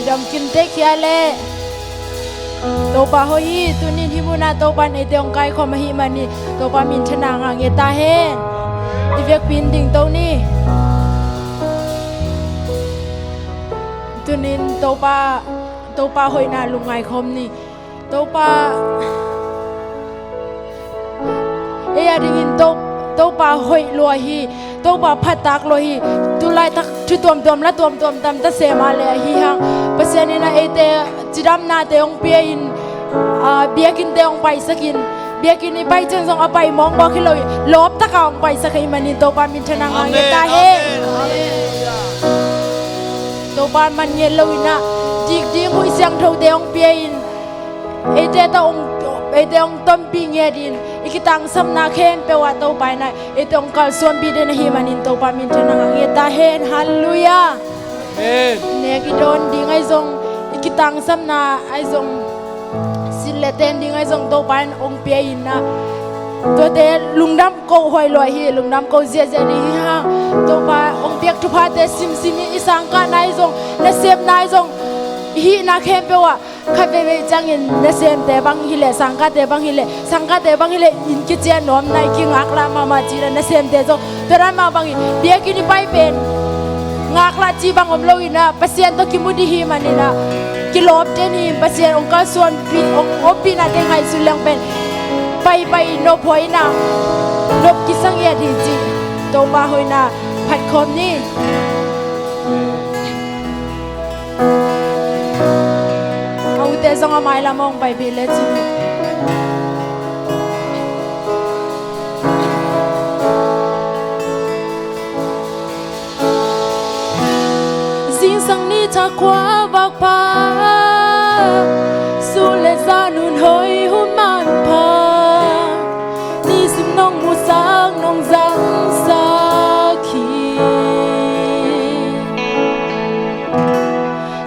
ดำกินเตขี้เลโตปาโฮยีตุนินฮิบุนาโตปันเอเตองไกขอมหิมานีโตปามินชนะงางเอตาเฮนอีเวกปินดิ่งโตนี่ตุนินโตปาโฮยนาลุงไงคมนี่โตปาเอียดิ่งโตปาโฮยลัวฮีโตปาพัดตักลัวฮีตุไลทักชุตวมละตวมตำตะเสมาเลยฮีฮังเปเสนีนะเอเตจิดำนาเตองเปียอินเบียกินเตองไปสกินเบียกินไปจนส่งเอาไปมองบอกให้เลยลบตะกองไปสักให้มันนี่โตปามินชนะงางเอตาเฮโตปามันเงี้ยเลยนะดีหุยเสียงเท่าเตองเปียอินเอเตตองต้มปีเงี้ยดินอีกตังสำนักเฮนเปว่าโตไปนะเอตองกัลส่วนบีเดนฮิมันนี่โตปามินชนะงางเอตาเฮนฮัลลูยาเนี่ยกิโดนดีไงทรงอีกตังสำนักไอทรงสิเลเตนดีไงทรงโตไปองเปียอินนะตัวเตลุงดำโกหอยลอยฮีลุงดำโกเสียดีฮะตัวไปองเปียกทุพาเตซิมอีสังกานายทรงและเสียมนายทรงฮีนักเฮมเปว่าข้าไปจังอินและเสียมเตบังฮิเลสังกาเตบังฮิเลอินกิจนอมนายกิงักลามาจีและเสียมเตทรงตัวนั้นมาบังฮิเบียกินไปเป็นงักลาจีบังอมโลอินะเปเซียนตัวกิมุดีฮีมันนี่นะกิโลบเจนี่เปเซียนองค์ส่วนปีองค์ปีนาเตงไงสุเลียงเป็นไปนบหอยนางนบกิสังเยดีจีโตปาหอยนาผัดคมนี่เอาแต่ส่งเอาไม้ละมองไปเบลจีสิ่งสังนี้ถ้าคว้าบักพาสุเลซานุนหอยหุมันพาน้องมูสังน้องจังสาคี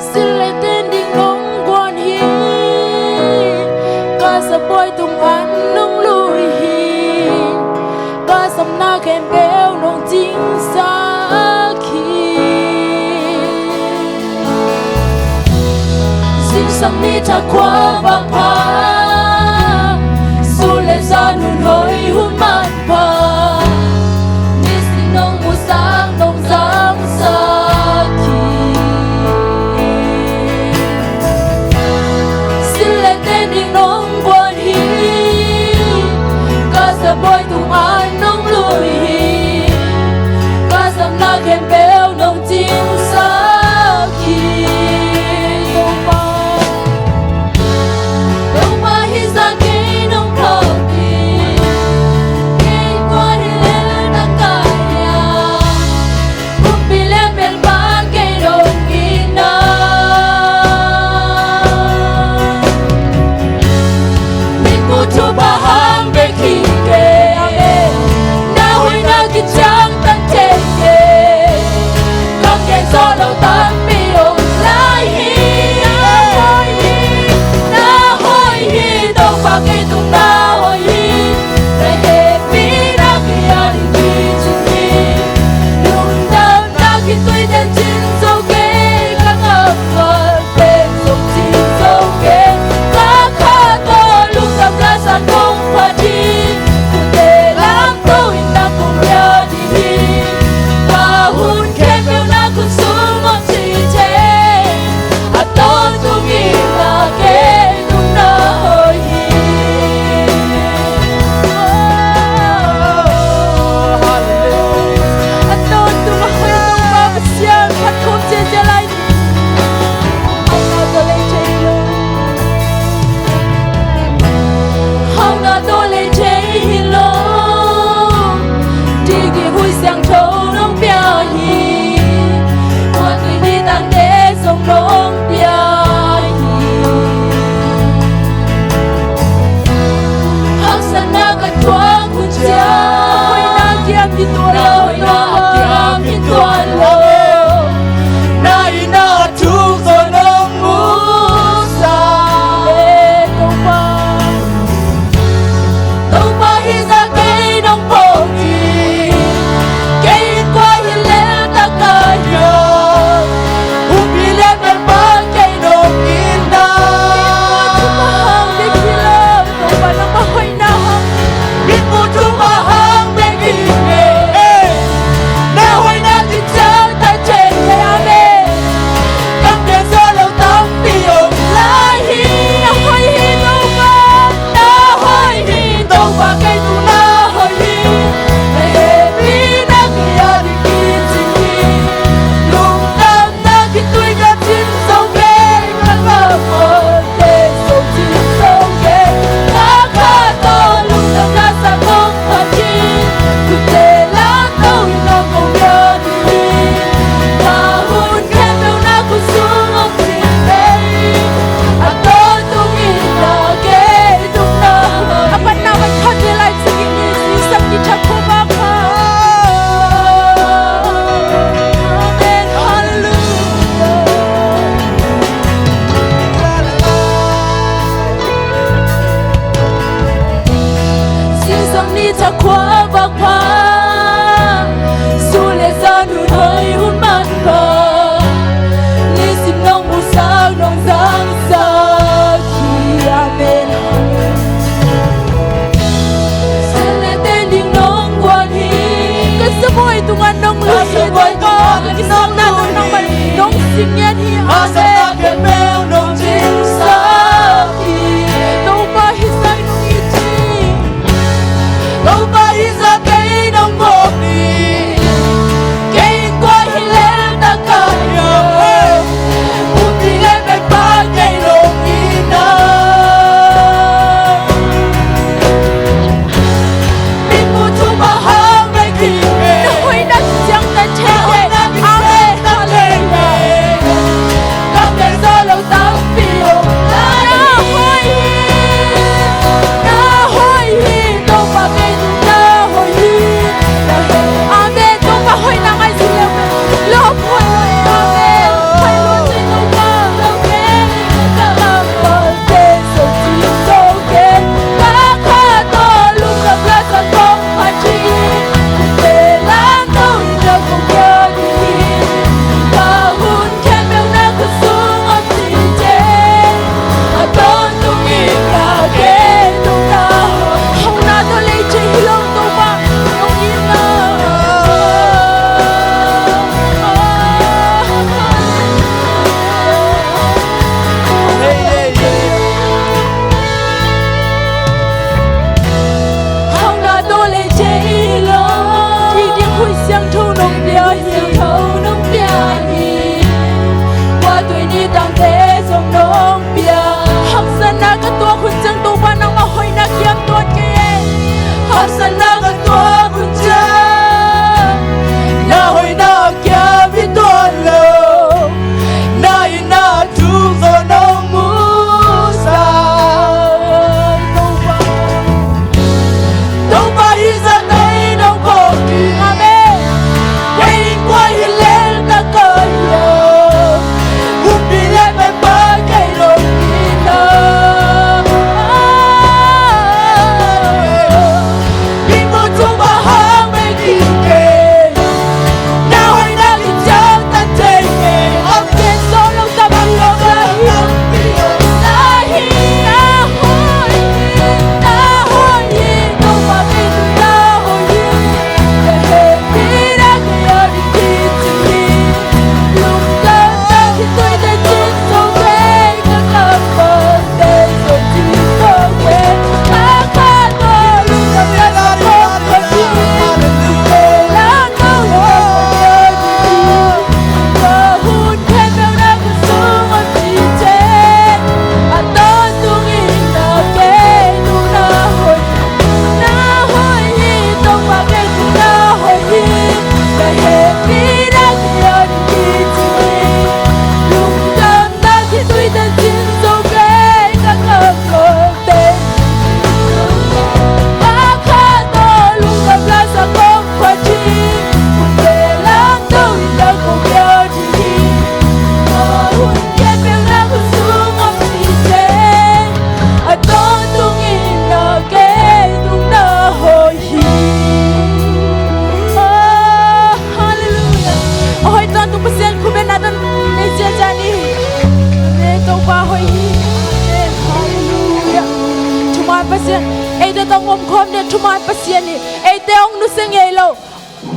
สิเลเต้นดิ่งน้องกวนฮีก็สะบอยตุงอันน้องลุยฮีก็สำนักแคมเปลน้องจริงสาคีสิ่งสังนี้ถ้าคว้าบังพาสุเลซานุนหอยหุมันพานี่สิน้องมูสังน้องจังสาคีสิเลเต้นดิ่งน้องกวนฮีก็สะบอยตุงอันน้องลุยฮีก็สำนักเห็นเปลวน้องจริงสาคีโตปา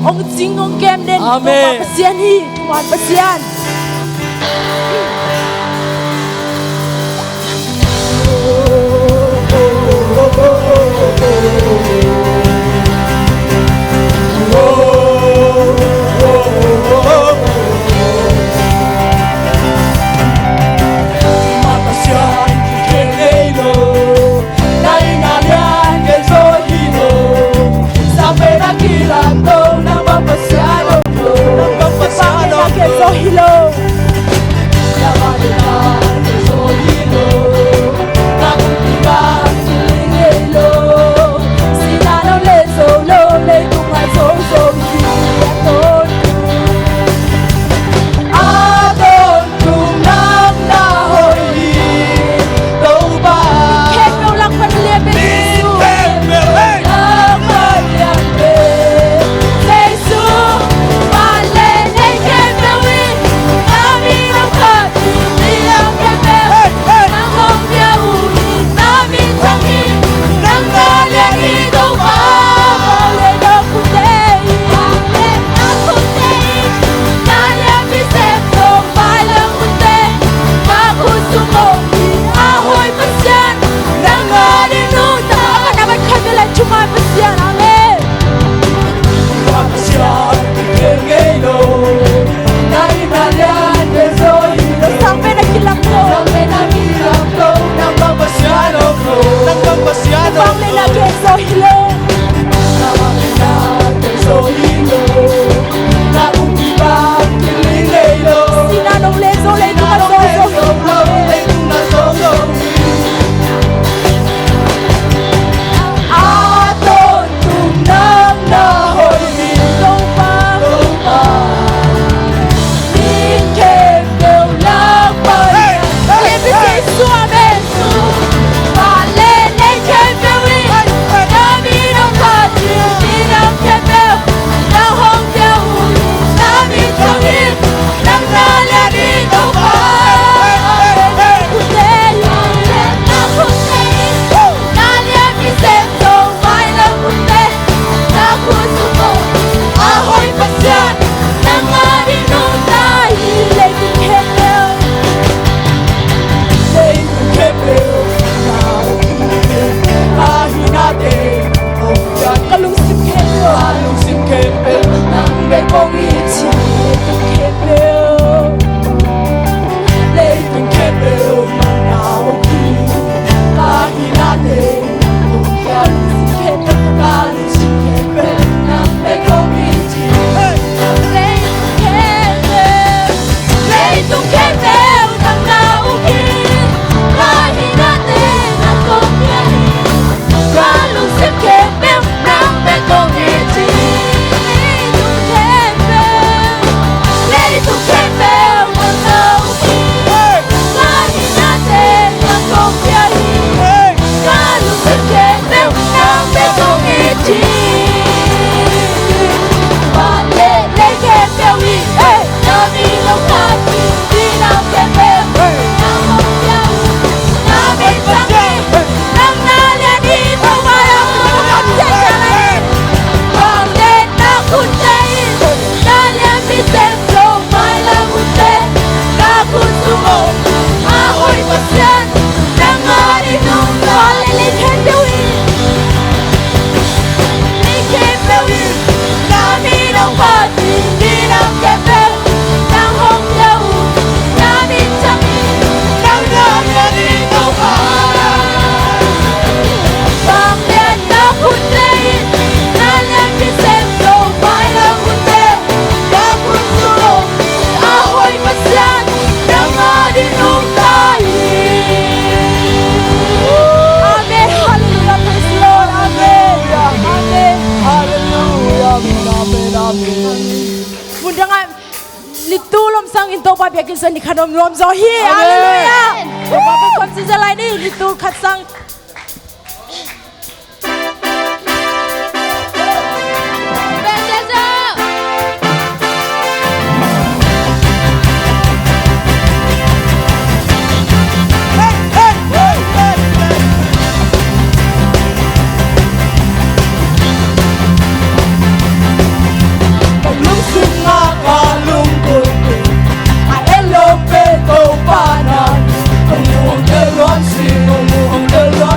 Ông chính ông kem đến Amen. Pasian hi, tuan pasian. Hello. chungai pasian amen pasian kengelo nai nalian desoi sampai na kilang ko sampai nakilang ko nang papasiano ko nang papasiano pang na keso hile na keso hilo na umibang kilingelo sinanong leso le tu masoso aton tumnam na hoy go pa in kem đều lang bay every day so amen vale nei kem đều in na mi đông phát đi nam kem đều na hong đều na mi trong in nang na le đi đâu bay con ý chí từng kẹp bêu lấy từng kẹp bêu mà nào khi ta hi na te cùng cả lúc kẹp cả lúc kẹp bêu nằm lấy con ý chí lấy từng kẹp bêu nằm nào khi ta hi na te nằm con nhà cả lúc kẹp bêu nằm lấy con ý chí biakin sa ni kanom rom zo hi hallelujah papa kon si zalai ni itu khatsang Hãy subscribe cho kênh Ghiền Mì Gõ để không bỏ lỡ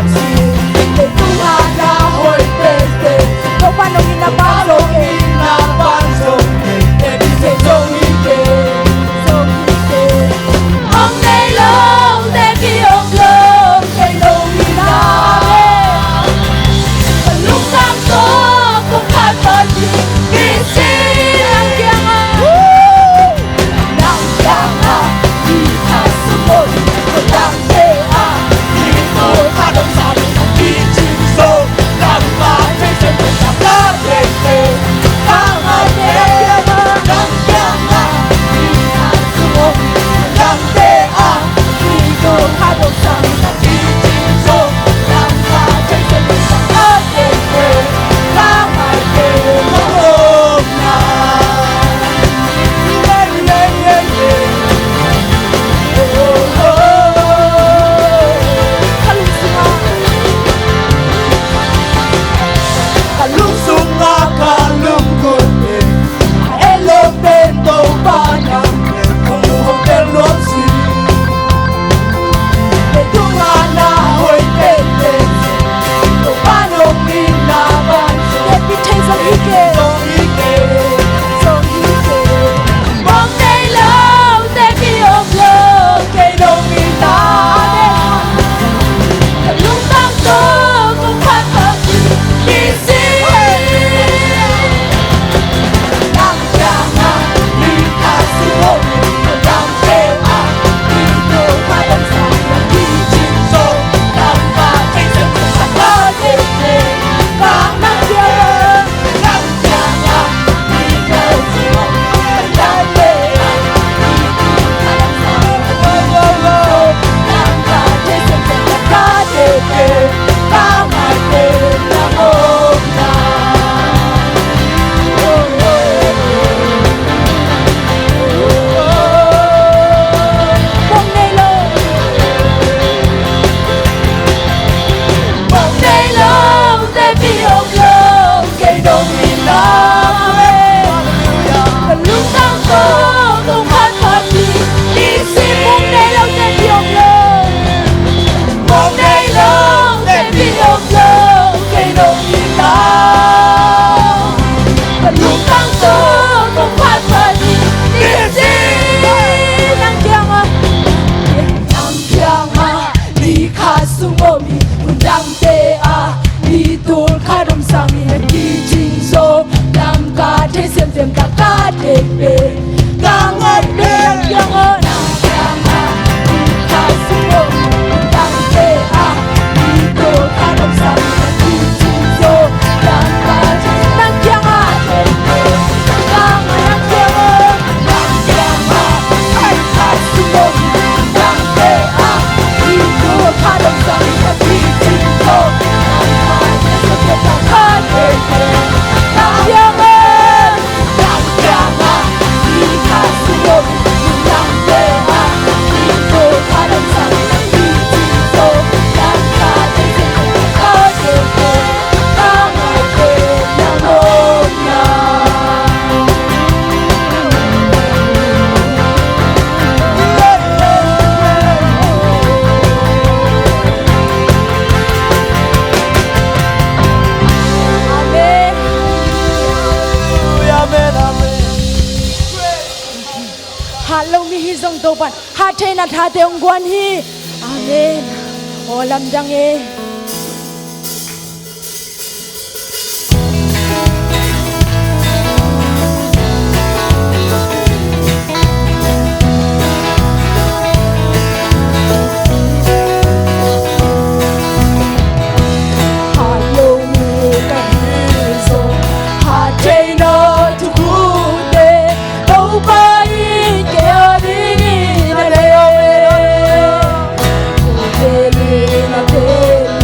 thế na tha te ong quan hi amen o lam dang e na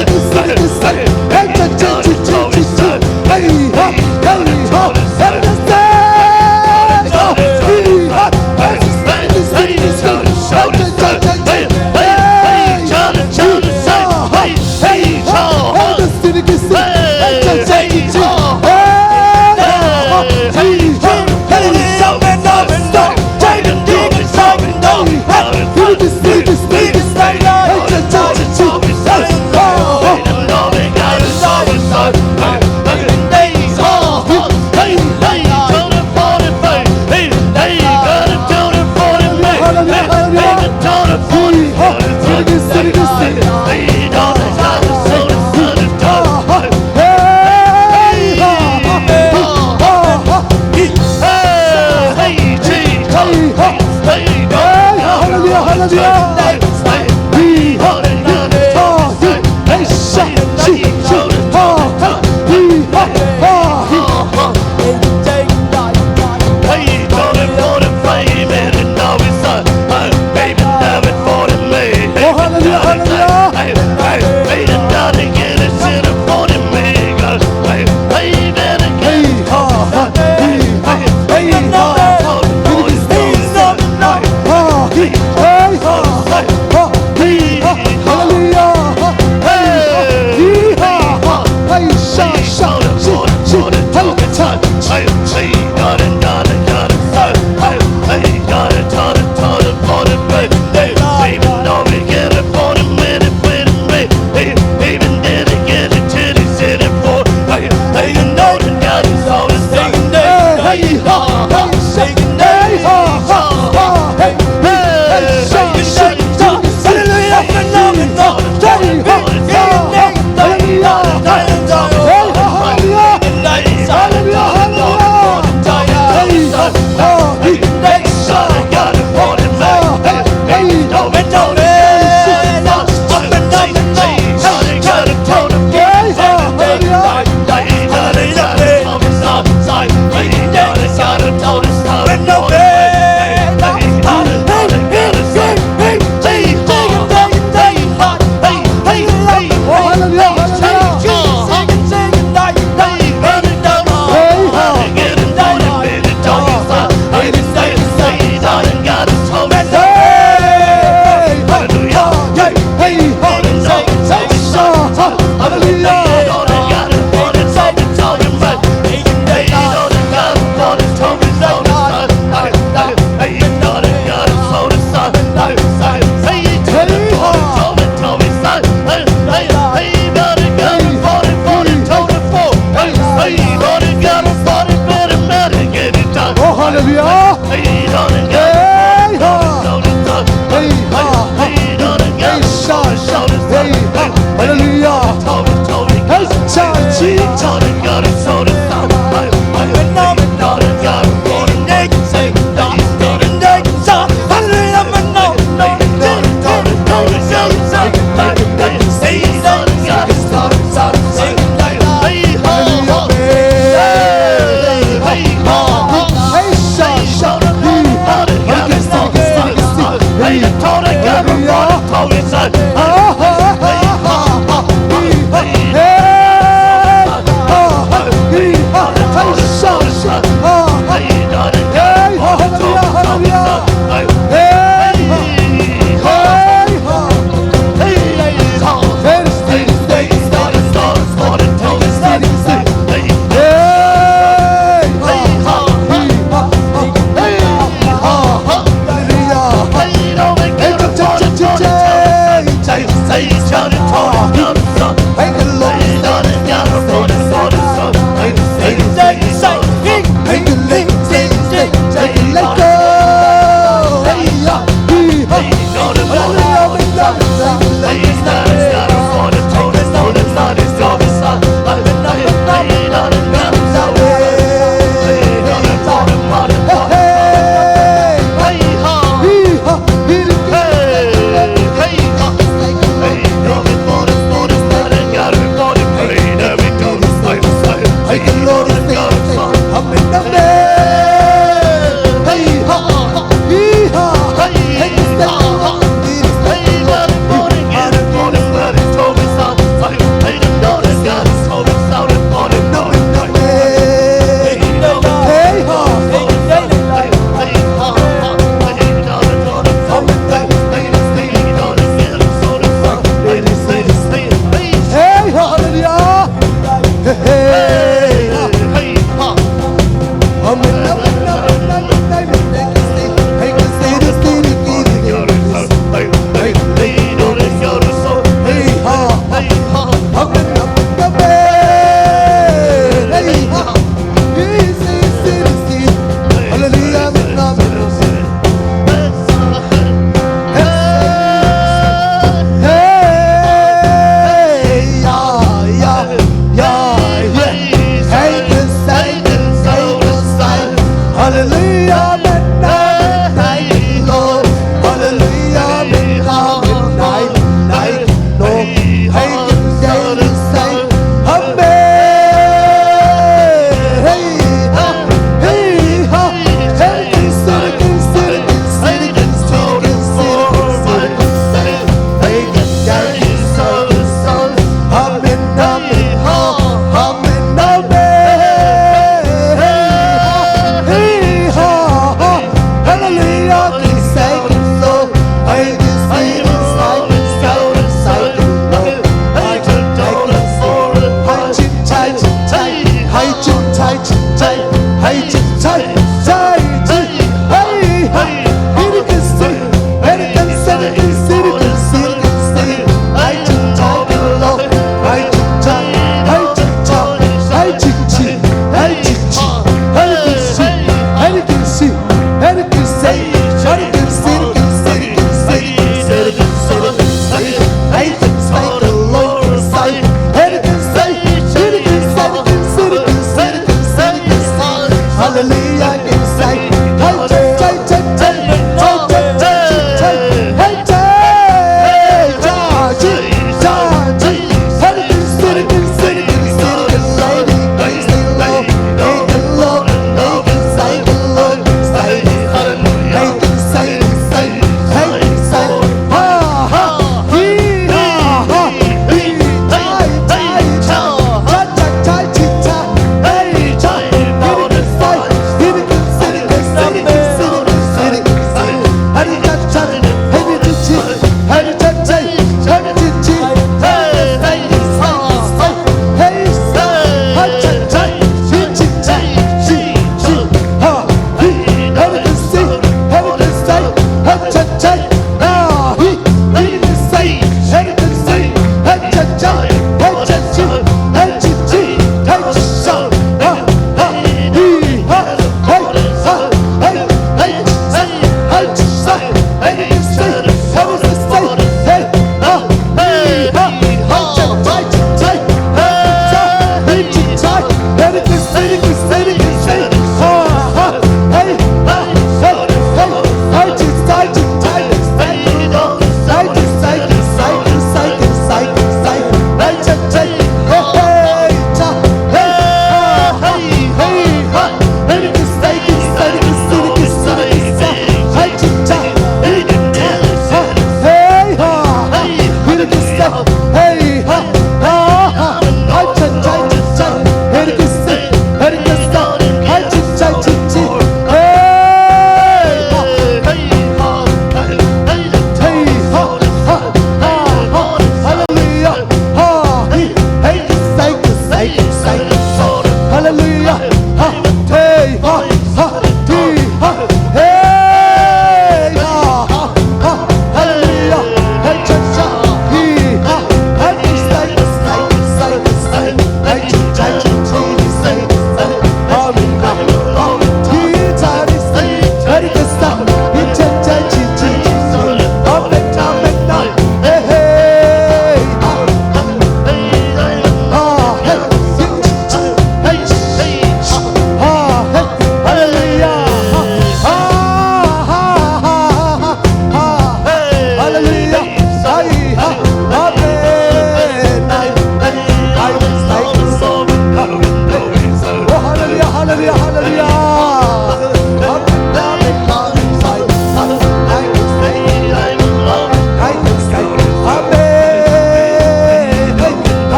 Hey,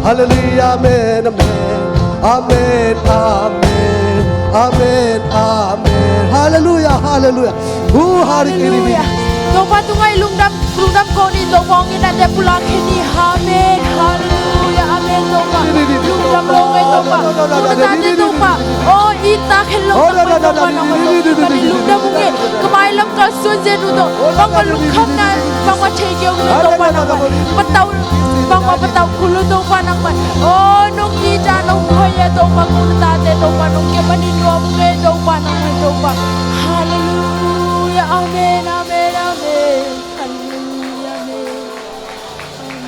Hallelujah, amen, amen, amen, amen, amen, amen. Hallelujah, hallelujah. Hallelujah. Dong pa tungay lungdam ko ni dong mong inate pula kini. Amen. Hallelujah. Amen dong pa. Lungdam longay dong pa. Lungdam dong pa. Oh ita khelong dong pa dong pa nang kani lungdam mungi. Kamay lam ka sunze nu dong. Bang lungkham na bang wa chegyo nu dong pa nang patau bang wa patau kulu dong pa nang oh nung ita nung khoya dong pa kulu tate dong pa nung ke mani nuwa mungi dong pa nang dong pa. Hallelujah. Amen. Amen. Amen. Hallelujah. Amen.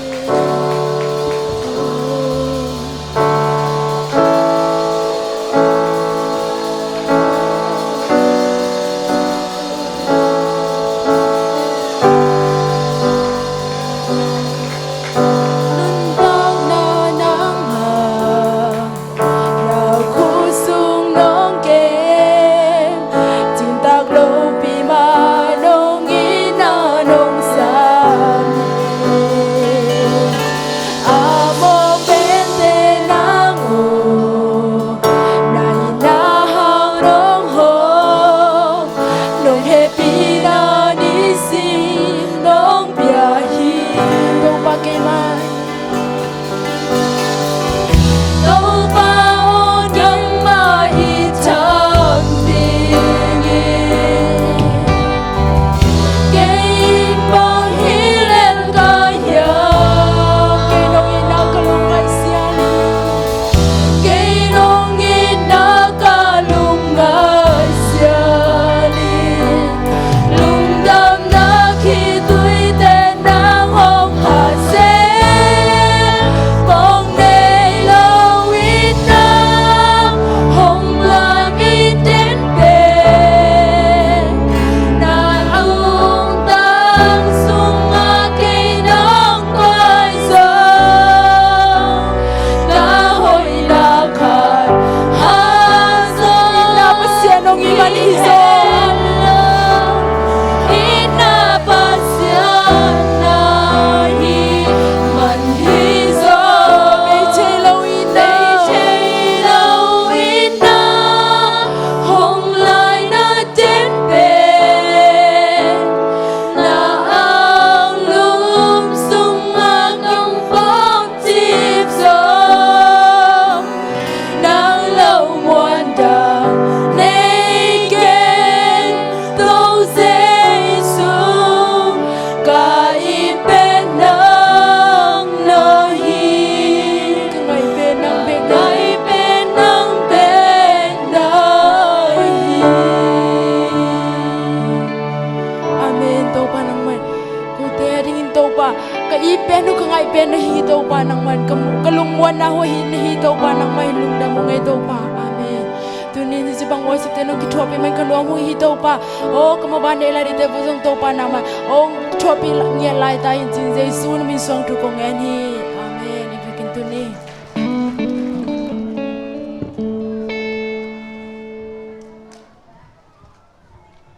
Cinta glow pi ma no pen na hi to pa nang man kalungwan na ho hi to pa nang mai lung da mo ngai to pa amen tunin si bang worship te no ki thopi man kan lo hi to pa o kama ban de la de bu jong to pa na ma o thopi nge lai ta in jin jesu min song tu ko ngen hi